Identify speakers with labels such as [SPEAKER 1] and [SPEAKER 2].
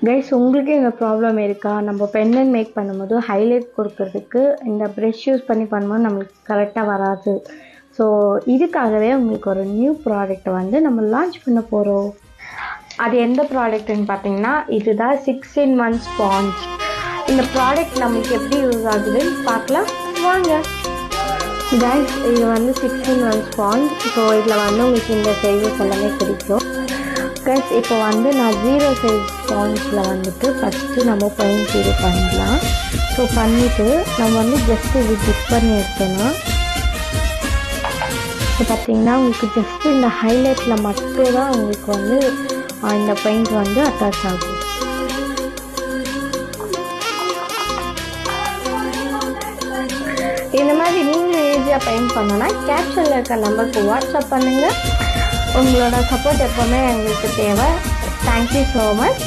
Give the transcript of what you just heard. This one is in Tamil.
[SPEAKER 1] கைஸ், உங்களுக்கு இந்த ப்ராப்ளம் இருக்கா? நம்ம பெண்டன்ட் மேக் பண்ணும்போது ஹைலைட் கொடுக்கறதுக்கு இந்த ப்ரெஷ் யூஸ் பண்ணி பண்ணும்போது நம்மளுக்கு கரெக்டாக வராது. ஸோ இதுக்காகவே உங்களுக்கு ஒரு நியூ ப்ராடக்ட் வந்து நம்ம லான்ச் பண்ண போகிறோம். அது எந்த ப்ராடக்ட்னு பார்த்தீங்கன்னா, இதுதான் 6-in-1 ஸ்பாஞ்ச். இந்த ப்ராடக்ட் நம்மளுக்கு எப்படி யூஸ் ஆகுதுன்னு பார்க்கலாம் வாங்க. கைஸ், இது வந்து 6-in-1 ஸ்பாஞ்ச். ஸோ இதில் வந்து உங்களுக்கு இந்த சைஸஸ் எல்லாமே கிடைக்கும். கைஸ், இப்போ வந்து நான் 0 சைஸ் ஸ்பாஞ்சில் வந்துட்டு ஃபஸ்ட்டு நம்ம பெயிண்ட் இது பண்ணலாம். ஸோ பண்ணிவிட்டு நம்ம வந்து ஜஸ்ட்டு இது டிப் பண்ணி எடுத்தோன்னா இப்போ பார்த்திங்கன்னா உங்களுக்கு ஜஸ்ட்டு இந்த ஹைலைட்டில் மட்டும் தான் உங்களுக்கு வந்து இந்த பெயிண்ட் வந்து அட்டாச் ஆகும். இந்த மாதிரி நீங்களும் ஈஸியாக பெயிண்ட் பண்ணோன்னா கேப்ஷனில் இருக்க நம்பருக்கு வாட்ஸ்அப் பண்ணுங்கள். உங்களோட சப்போர்ட் எப்போவுமே எங்களுக்கு தேவை. Thank you so much.